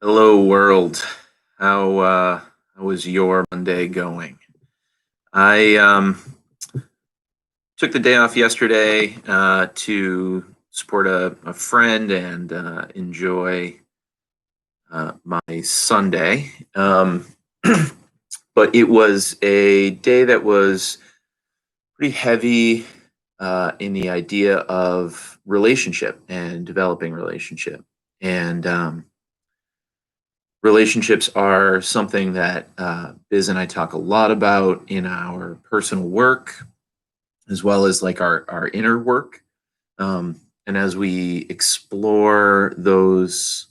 Hello, world. How was your Monday going? I took the day off yesterday to support a friend and enjoy my Sunday. But it was a day that was pretty heavy in the idea of relationship and developing relationship. And relationships are something that Biz and I talk a lot about in our personal work, as well as like our inner work. And as we explore those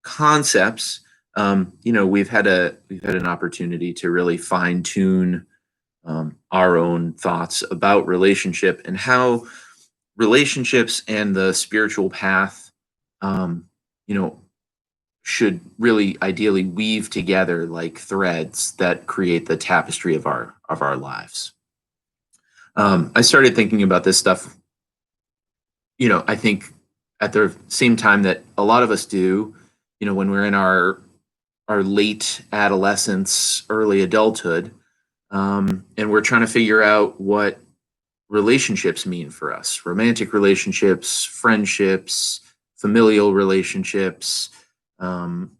concepts, we've had an opportunity to really fine tune our own thoughts about relationship and how relationships and the spiritual path, um, you know, should really ideally weave together like threads that create the tapestry of our lives. I started thinking about this stuff, I think at the same time that a lot of us do, when we're in our late adolescence, early adulthood, and we're trying to figure out what relationships mean for us: romantic relationships, friendships, familial relationships. Um,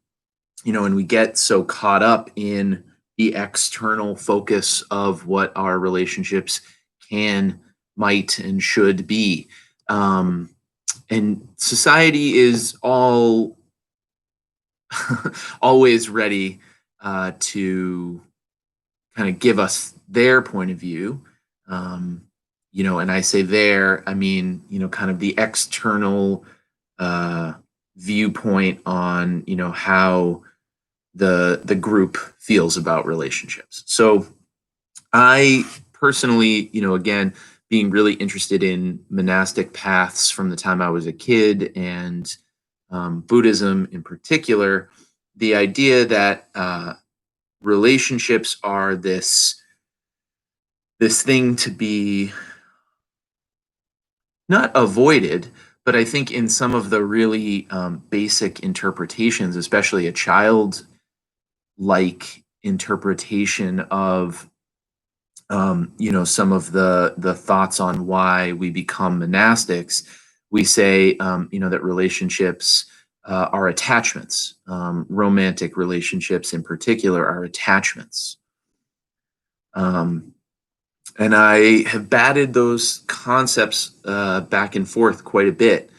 and we get so caught up in the external focus of what our relationships can, might, and should be. Um, and society is always ready to kind of give us their point of view. And I say there, I mean, kind of the external viewpoint on, how the group feels about relationships. So I personally, again, being really interested in monastic paths from the time I was a kid, and Buddhism in particular, the idea that relationships are this thing to be not avoided, but I think in some of the really basic interpretations, especially a child like interpretation of some of the thoughts on why we become monastics. We say that relationships are attachments. Romantic relationships in particular are attachments. And I have batted those concepts back and forth quite a bit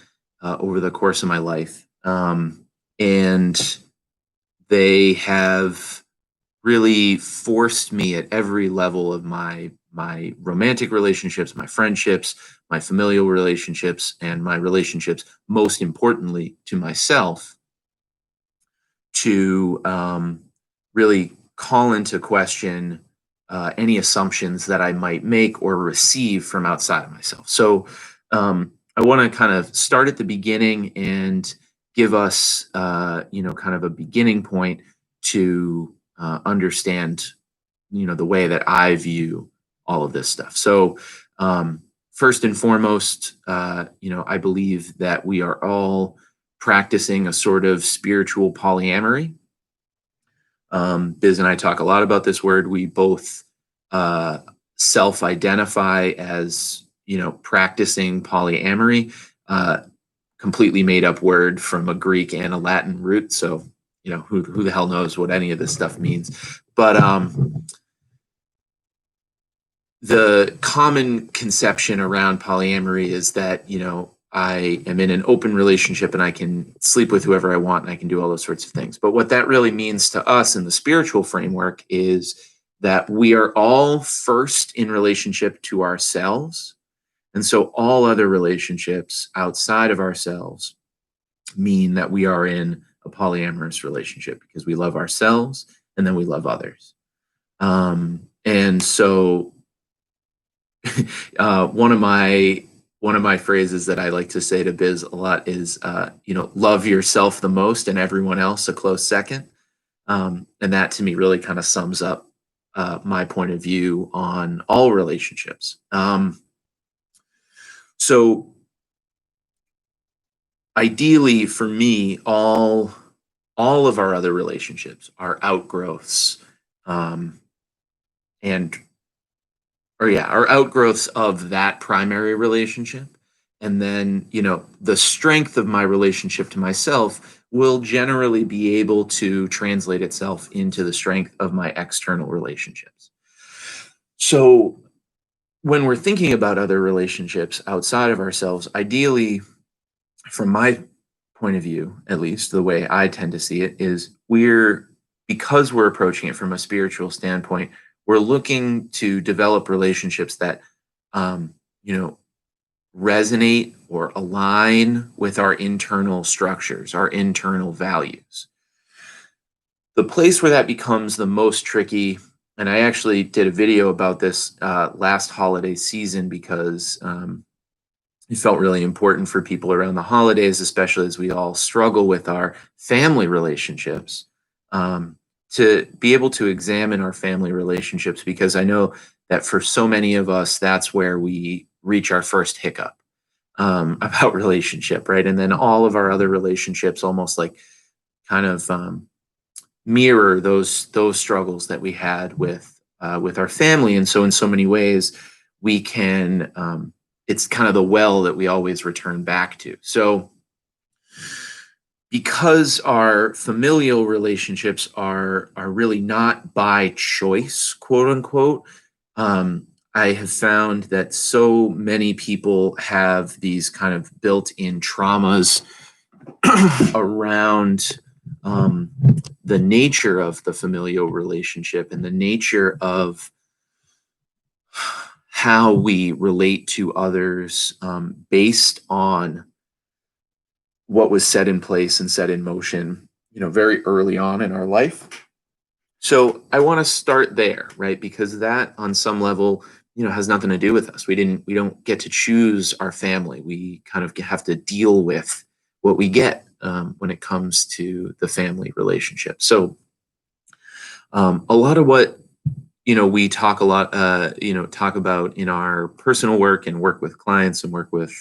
over the course of my life. And they have really forced me at every level of my romantic relationships, my friendships, my familial relationships, and my relationships, most importantly to myself, to really call into question any assumptions that I might make or receive from outside of myself. So I want to kind of start at the beginning and give us, kind of a beginning point to understand, the way that I view all of this stuff. So first and foremost, I believe that we are all practicing a sort of spiritual polyamory. Biz and I talk a lot about this word. We both self-identify as, practicing polyamory, completely made up word from a Greek and a Latin root. So, who the hell knows what any of this stuff means? But the common conception around polyamory is that, I am in an open relationship and I can sleep with whoever I want and I can do all those sorts of things. But what that really means to us in the spiritual framework is that we are all first in relationship to ourselves. And so all other relationships outside of ourselves mean that we are in a polyamorous relationship because we love ourselves and then we love others. And so one of my phrases that I like to say to Biz a lot is, love yourself the most and everyone else a close second. And that to me really kind of sums up my point of view on all relationships. So ideally for me, all all of our other relationships are outgrowths, um, and or yeah, are outgrowths of that primary relationship. And then, the strength of my relationship to myself will generally be able to translate itself into the strength of my external relationships. So, when we're thinking about other relationships outside of ourselves, ideally, from my point of view, at least the way I tend to see it, is because we're approaching it from a spiritual standpoint, we're looking to develop relationships that, um, you know, resonate or align with our internal structures, our internal values. The place where that becomes the most tricky, and I actually did a video about this last holiday season because it felt really important for people around the holidays, especially as we all struggle with our family relationships, um, to be able to examine our family relationships, because I know that for so many of us, that's where we reach our first hiccup about relationship, right? And then all of our other relationships almost like kind of mirror those struggles that we had with our family. And so in so many ways, we can it's kind of the well that we always return back to. So because our familial relationships are really not by choice, quote unquote, I have found that so many people have these kind of built-in traumas around the nature of the familial relationship and the nature of how we relate to others, based on what was set in place and set in motion, very early on in our life. So I want to start there, right? Because that on some level, has nothing to do with us. We don't get to choose our family. We kind of have to deal with what we get when it comes to the family relationship. So a lot of what we talk a lot, talk about in our personal work and work with clients and work with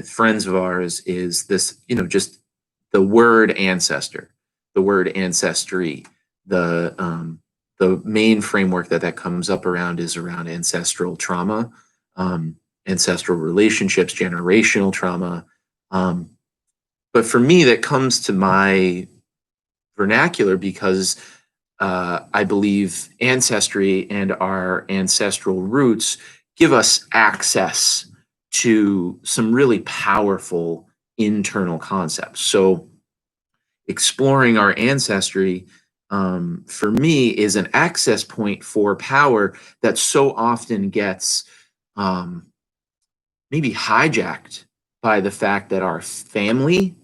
friends of ours is this, just the word ancestor, the word ancestry, the main framework that comes up around is around ancestral trauma, um, ancestral relationships, generational trauma. Um, but for me, that comes to my vernacular because I believe ancestry and our ancestral roots give us access to some really powerful internal concepts. So, exploring our ancestry, for me, is an access point for power that so often gets um, maybe hijacked by the fact that our family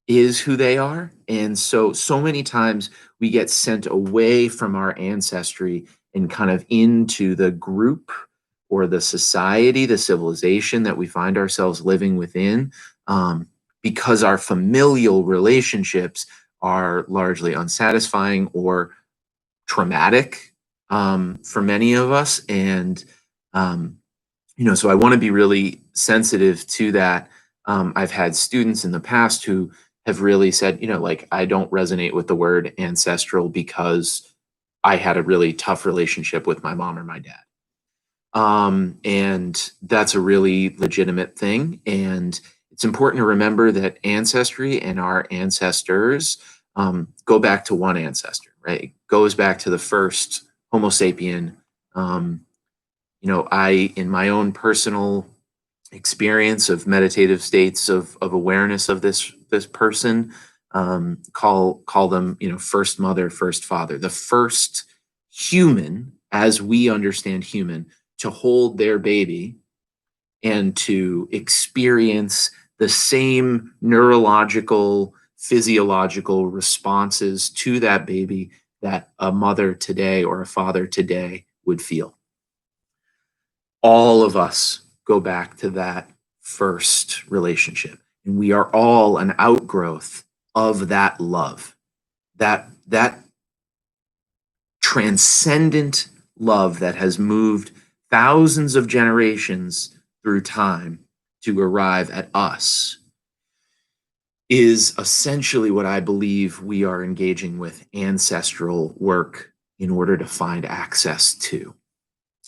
is who they are. And so many times we get sent away from our ancestry and kind of into the group or the society, the civilization that we find ourselves living within, because our familial relationships are largely unsatisfying or traumatic, for many of us. And um, so I want to be really sensitive to that. I've had students in the past who have really said, like, I don't resonate with the word ancestral because I had a really tough relationship with my mom or my dad. And that's a really legitimate thing. And it's important to remember that ancestry and our ancestors go back to one ancestor, right? It goes back to the first Homo sapien. Um, in my own personal experience of meditative states of awareness of this person, call them, first mother, first father, the first human as we understand human to hold their baby and to experience the same neurological, physiological responses to that baby that a mother today or a father today would feel. All of us go back to that first relationship, and we are all an outgrowth of that love, that transcendent love that has moved thousands of generations through time to arrive at us. is essentially what I believe we are engaging with ancestral work in order to find access to.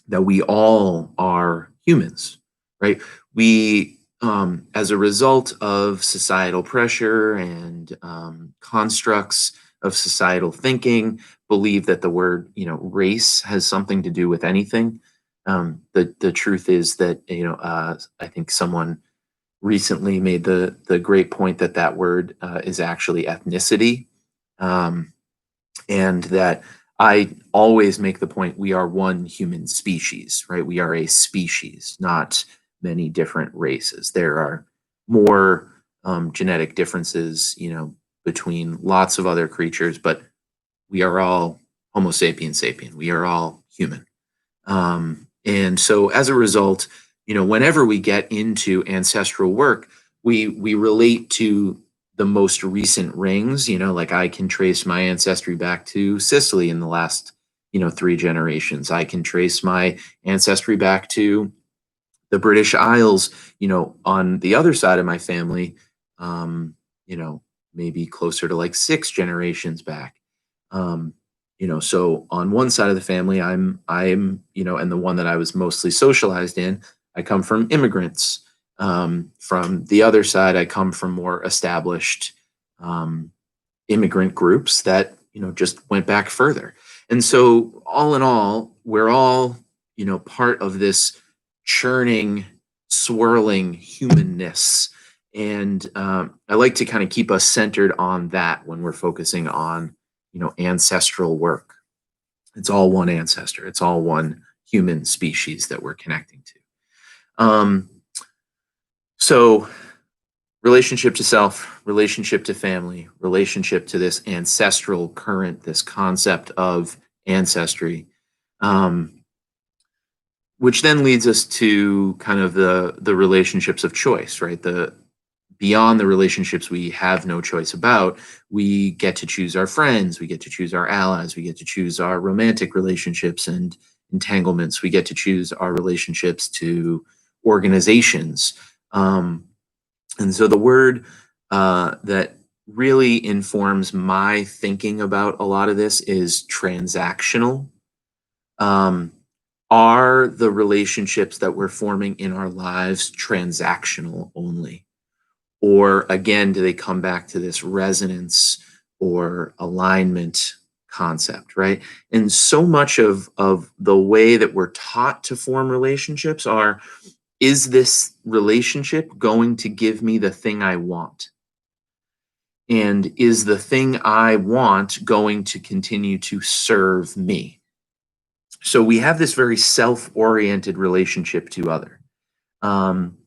That we all are humans, right? We, as a result of societal pressure and constructs of societal thinking, believe that the word, race has something to do with anything. The truth is that, I think someone recently made the great point that that word is actually ethnicity. Um, and that I always make the point we are one human species, right? We are a species, not many different races. There are more genetic differences, between lots of other creatures, but we are all Homo sapiens sapien. We are all human. And so as a result, whenever we get into ancestral work, we relate to the most recent rings, like I can trace my ancestry back to Sicily in the last, three generations. I can trace my ancestry back to the British Isles, on the other side of my family, um, you know, maybe closer to like six generations back. Um, so on one side of the family, I'm, and the one that I was mostly socialized in, I come from immigrants. From the other side, I come from more established um, immigrant groups that, just went back further. And so all in all, we're all, part of this churning, swirling humanness. And I like to kind of keep us centered on that when we're focusing on, ancestral work. It's all one ancestor. It's all one human species that we're connecting to. So relationship to self, relationship to family, relationship to this ancestral current, this concept of ancestry, um, which then leads us to kind of the relationships of choice, right? The beyond the relationships we have no choice about, we get to choose our friends, we get to choose our allies, we get to choose our romantic relationships and entanglements, we get to choose our relationships to organizations. And so the word that really informs my thinking about a lot of this is transactional. Um, are the relationships that we're forming in our lives transactional only? Or again, do they come back to this resonance or alignment concept, right? And so much of the way that we're taught to form relationships are, is this relationship going to give me the thing I want? And is the thing I want going to continue to serve me? So we have this very self-oriented relationship to other. Um,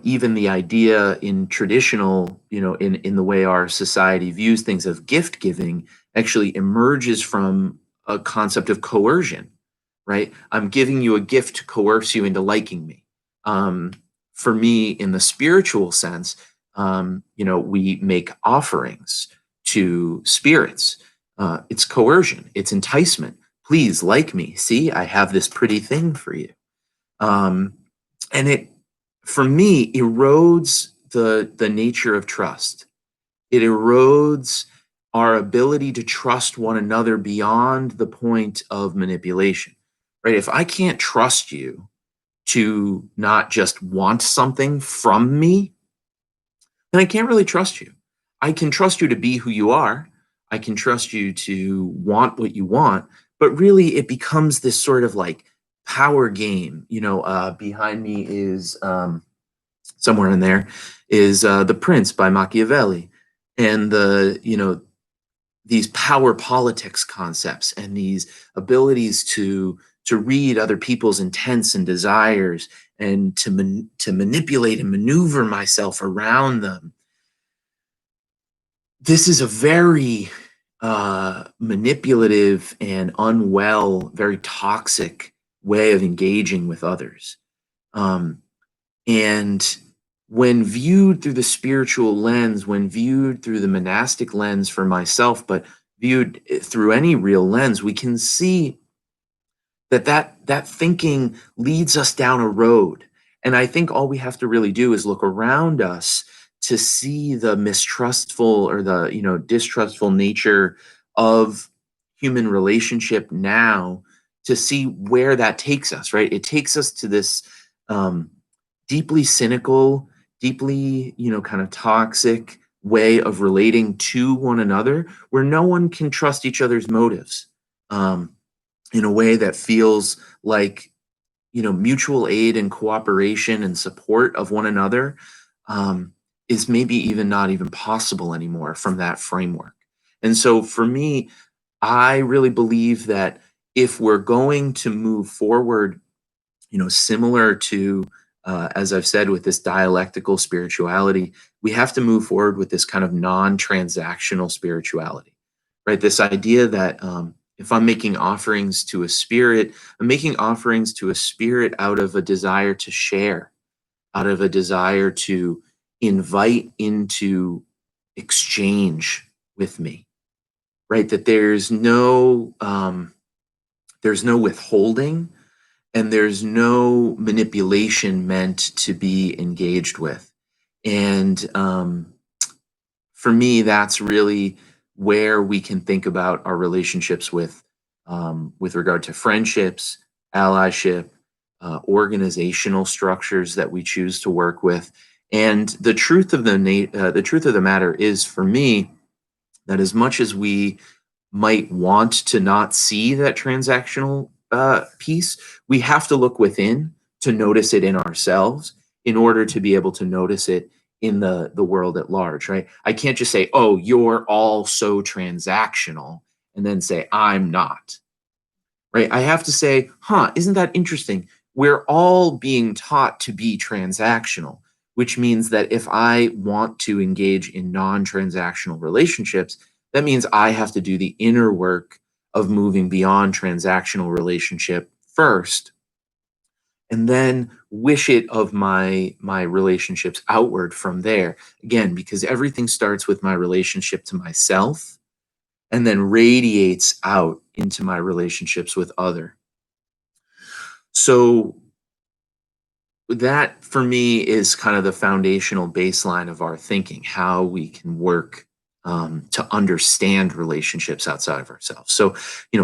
even the idea in traditional, in the way our society views things of gift giving actually emerges from a concept of coercion, right? I'm giving you a gift to coerce you into liking me. Um, for me, in the spiritual sense, we make offerings to spirits. It's coercion, it's enticement. Please like me. See, I have this pretty thing for you. Um, and it, for me, erodes the nature of trust. It erodes our ability to trust one another beyond the point of manipulation, right? If I can't trust you to not just want something from me, then I can't really trust you. I can trust you to be who you are. I can trust you to want what you want, but really it becomes this sort of like power game. Behind me is somewhere in there is The Prince by Machiavelli, and these power politics concepts and these abilities to read other people's intents and desires and to manipulate and maneuver myself around them. This is a very manipulative and unwell, very toxic way of engaging with others. Um, and when viewed through the spiritual lens, when viewed through the monastic lens for myself, but viewed through any real lens, we can see that thinking leads us down a road. And I think all we have to really do is look around us to see the mistrustful or the distrustful nature of human relationship now, to see where that takes us, right? It takes us to this um, deeply cynical, deeply, kind of toxic way of relating to one another, where no one can trust each other's motives, um, in a way that feels like, mutual aid and cooperation and support of one another, um, is maybe even not even possible anymore from that framework. And so for me, I really believe that if we're going to move forward, similar to, as I've said, with this dialectical spirituality, we have to move forward with this kind of non transactional spirituality, right? This idea that if I'm making offerings to a spirit, I'm making offerings to a spirit out of a desire to share, out of a desire to invite into exchange with me, right? That there's no withholding, and there's no manipulation meant to be engaged with. And for me, that's really where we can think about our relationships with regard to friendships, allyship, organizational structures that we choose to work with. And the truth of the matter is, for me, that as much as we might want to not see that transactional piece, we have to look within to notice it in ourselves in order to be able to notice it in the world at large, right? I can't just say, "Oh, you're all so transactional," and then say, "I'm not." Right? I have to say, "Huh, isn't that interesting? We're all being taught to be transactional," which means that if I want to engage in non-transactional relationships, that means I have to do the inner work of moving beyond transactional relationship first, and then wish it of my relationships outward from there. Again, because everything starts with my relationship to myself and then radiates out into my relationships with other. So that for me is kind of the foundational baseline of our thinking, how we can work to understand relationships outside of ourselves. So,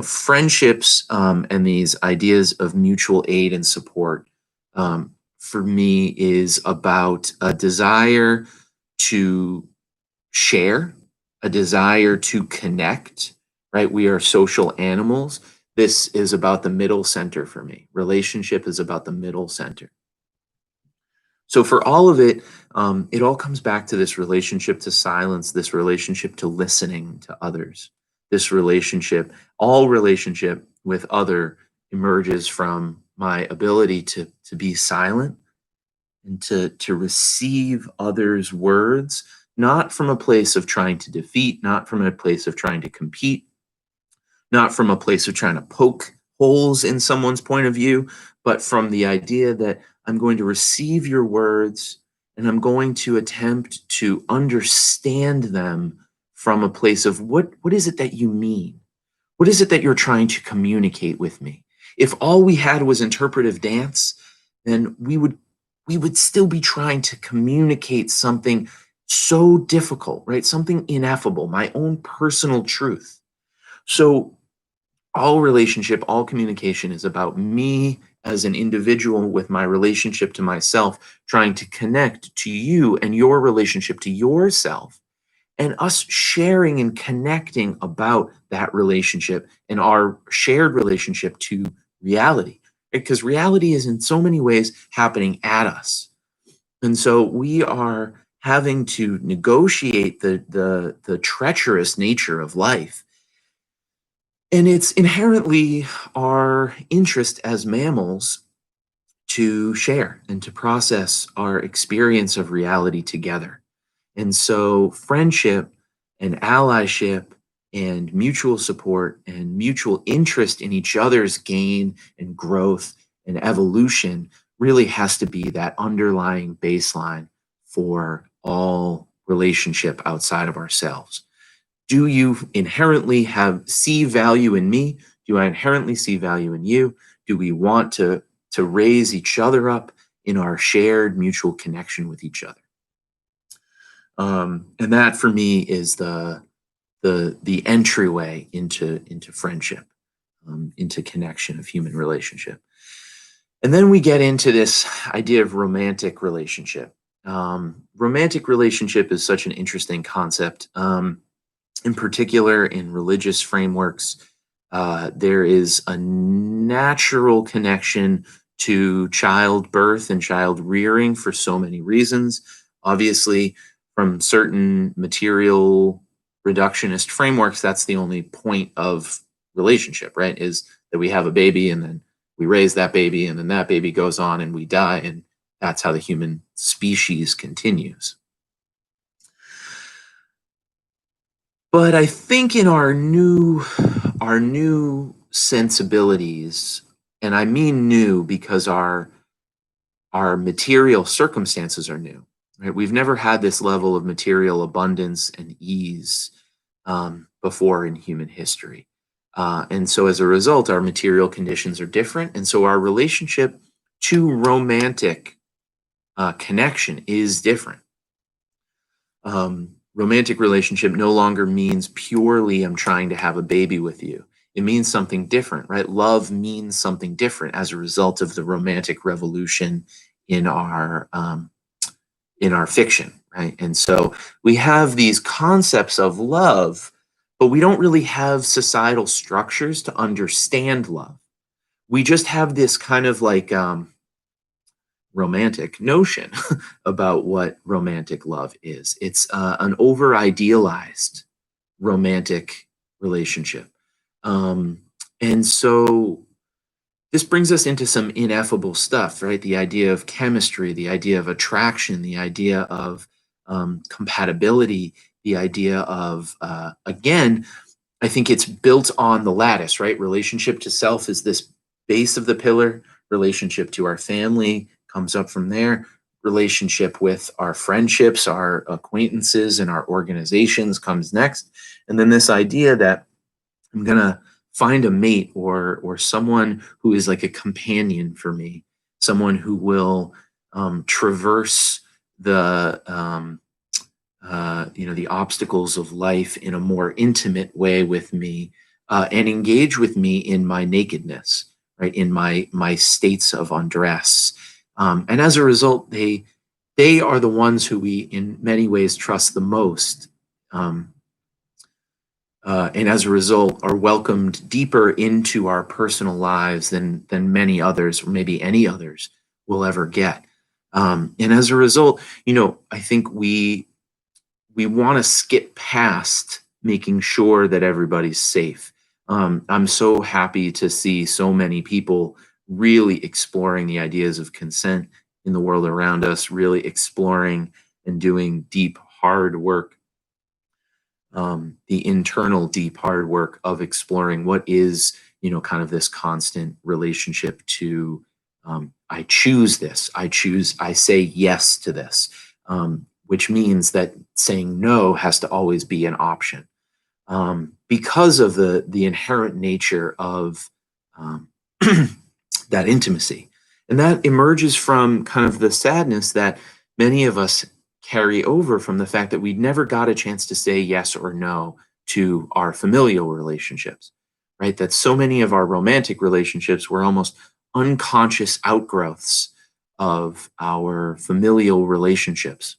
friendships, and these ideas of mutual aid and support, for me is about a desire to share, a desire to connect, right? We are social animals. This is about the middle center for me. Relationship is about the middle center. So for all of it, it all comes back to this relationship to silence, this relationship to listening to others, this relationship, all relationship with other emerges from my ability to be silent and to receive others' words, not from a place of trying to defeat, not from a place of trying to compete, not from a place of trying to poke holes in someone's point of view, but from the idea that I'm going to receive your words and I'm going to attempt to understand them from a place of what is it that you mean? What is it that you're trying to communicate with me? If all we had was interpretive dance, then we would still be trying to communicate something so difficult, right? Something ineffable, my own personal truth. So all relationship, all communication is about me as an individual with my relationship to myself, trying to connect to you and your relationship to yourself, and us sharing and connecting about that relationship and our shared relationship to reality. Because reality is in so many ways happening at us. And so we are having to negotiate the treacherous nature of life, and it's inherently our interest as mammals to share and to process our experience of reality together. And so, friendship and allyship and mutual support and mutual interest in each other's gain and growth and evolution really has to be that underlying baseline for all relationship outside of ourselves. Do you inherently have see value in me? Do I inherently see value in you? Do we want to raise each other up in our shared mutual connection with each other? And that for me is the entryway into friendship, into connection of human relationship. And then we get into this idea of romantic relationship. Romantic relationship is such an interesting concept. In particular, in religious frameworks, there is a natural connection to childbirth and child rearing for so many reasons. Obviously, from certain material reductionist frameworks, that's the only point of relationship, right? Is that we have a baby and then we raise that baby and then that baby goes on and we die. And that's how the human species continues. But I think in our new sensibilities, and I mean new because our material circumstances are new, right? We've never had this level of material abundance and ease before in human history. And so as a result, our material conditions are different. And so our relationship to romantic connection is different. Romantic relationship no longer means purely I'm trying to have a baby with you. It means something different, right? Love means something different as a result of the romantic revolution in our fiction, right? And so we have these concepts of love, but we don't really have societal structures to understand love. We just have this kind of like romantic notion about what romantic love is. It's an over idealized romantic relationship. Um, and so this brings us into some ineffable stuff, right? The idea of chemistry, the idea of attraction, the idea of compatibility, the idea of, again, I think it's built on the lattice, right? Relationship to self is this base of the pillar. Relationship to our family comes up from there. Relationship with our friendships, our acquaintances, and our organizations comes next. And then this idea that I'm gonna find a mate or someone who is like a companion for me, someone who will traverse the obstacles of life in a more intimate way with me, and engage with me in my nakedness, right, in my states of undress. And as a result, they are the ones who we in many ways trust the most. And as a result are welcomed deeper into our personal lives than many others or maybe any others will ever get. And as a result, I think we want to skip past making sure that everybody's safe. I'm so happy to see so many people really exploring the ideas of consent in the world around us, really exploring and doing deep, hard work, the internal, deep, hard work of exploring what is, kind of this constant relationship to, I choose this, I say yes to this, which means that saying no has to always be an option, because of the inherent nature of um, that intimacy. And that emerges from kind of the sadness that many of us carry over from the fact that we never got a chance to say yes or no to our familial relationships, right? That so many of our romantic relationships were almost unconscious outgrowths of our familial relationships.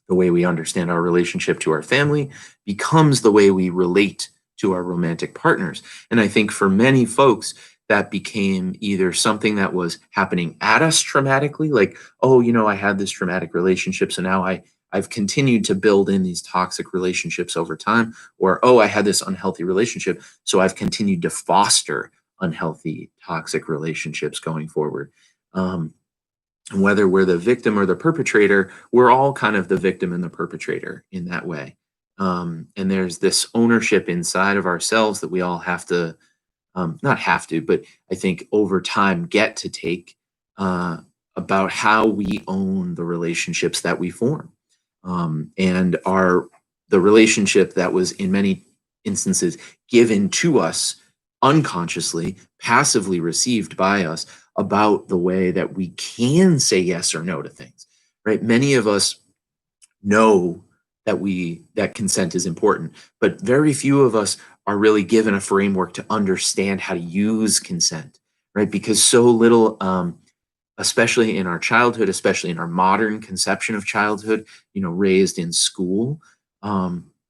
The way we understand our relationship to our family becomes the way we relate to our romantic partners. And I think for many folks, that became either something that was happening at us traumatically, like, oh, I had this traumatic relationship, so now I've continued to build in these toxic relationships over time, or oh, I had this unhealthy relationship, so I've continued to foster unhealthy, toxic relationships going forward. And whether we're the victim or the perpetrator, we're all kind of the victim and the perpetrator in that way. And there's this ownership inside of ourselves that we all have to, not have to, but I think over time get to take, about how we own the relationships that we form. And the relationship that was in many instances given to us unconsciously, passively received by us, about the way that we can say yes or no to things, right? Many of us know that consent is important, but very few of us are really given a framework to understand how to use consent, right? Because so little, especially in our childhood, especially in our modern conception of childhood, raised in school,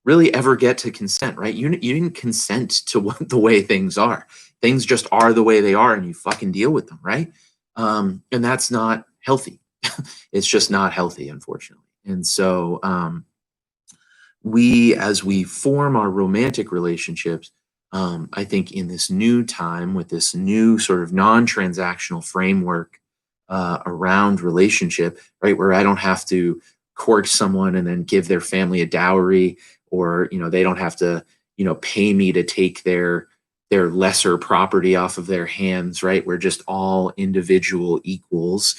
really ever get to consent, right? You didn't consent to what the way things are. Things just are the way they are, and you fucking deal with them, right? And that's not healthy. It's just not healthy, unfortunately. And so, as we form our romantic relationships, I think in this new time with this new sort of non-transactional framework around relationship, right, where I don't have to court someone and then give their family a dowry, or they don't have to pay me to take their lesser property off of their hands, right? We're just all individual equals,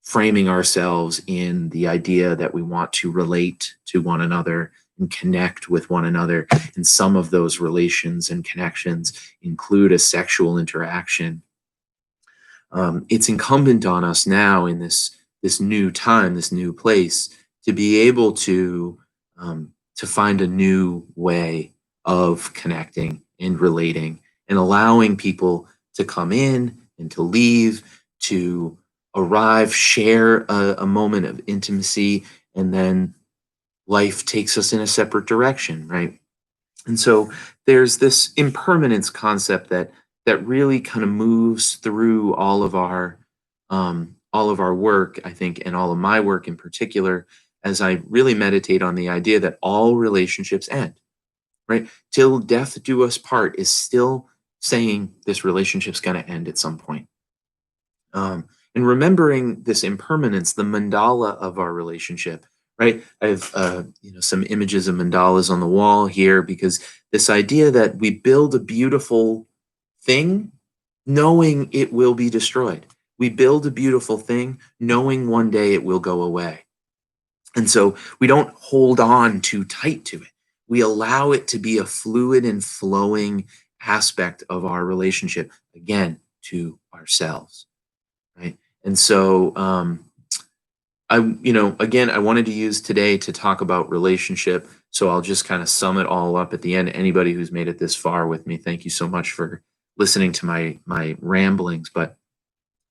framing ourselves in the idea that we want to relate to one another and connect with one another. And some of those relations and connections include a sexual interaction. It's incumbent on us now in this new time, this new place, to be able to find a new way of connecting and relating and allowing people to come in and to leave, to arrive, share a moment of intimacy, and then life takes us in a separate direction, right? And so there's this impermanence concept that really kind of moves through all of our work, I think, and all of my work in particular, as I really meditate on the idea that all relationships end, right? Till death do us part is still saying this relationship's going to end at some point. And remembering this impermanence, the mandala of our relationship, right? I have some images of mandalas on the wall here, because this idea that we build a beautiful thing knowing it will be destroyed. We build a beautiful thing knowing one day it will go away. And so we don't hold on too tight to it. We allow it to be a fluid and flowing aspect of our relationship, again, to ourselves, right? And so, again, I wanted to use today to talk about relationship. So I'll just kind of sum it all up at the end. Anybody who's made it this far with me, thank you so much for listening to my ramblings. But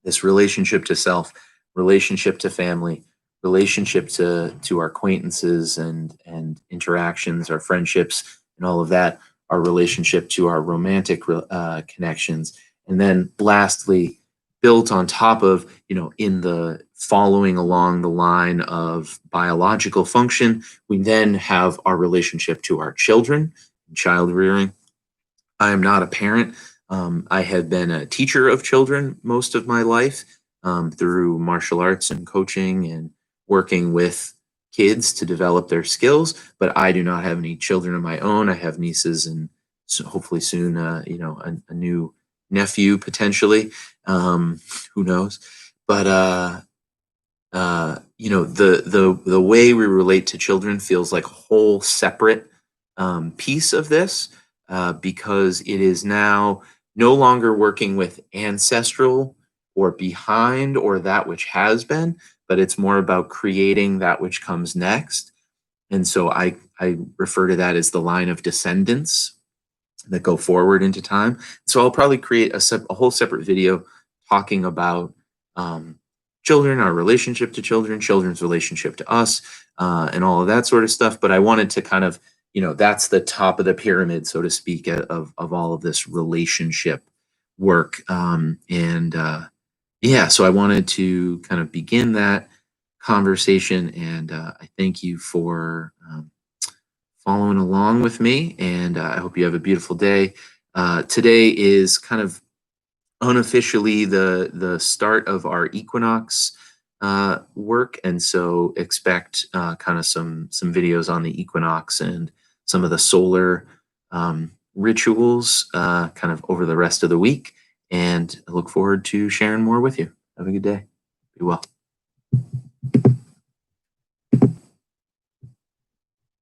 this relationship to self, relationship to family, relationship to our acquaintances and interactions, our friendships, and all of that, our relationship to our romantic connections, and then lastly, built on top of, in the following along the line of biological function, we then have our relationship to our children, child rearing. I am not a parent. I have been a teacher of children most of my life, through martial arts and coaching and working with kids to develop their skills. But I do not have any children of my own. I have nieces, and so hopefully soon, a new nephew potentially. Who knows? But the way we relate to children feels like a whole separate piece of this, because it is now no longer working with ancestral or behind or that which has been, but it's more about creating that which comes next. And so I refer to that as the line of descendants that go forward into time. So I'll probably create a whole separate video talking about children, our relationship to children, children's relationship to us, and all of that sort of stuff. But I wanted to kind of, that's the top of the pyramid, so to speak, of all of this relationship work. So I wanted to kind of begin that conversation, and I thank you for following along with me, and I hope you have a beautiful day. Today is kind of unofficially the start of our equinox work, and so expect kind of some videos on the equinox and some of the solar rituals kind of over the rest of the week. And I look forward to sharing more with you. Have a good day. Be well.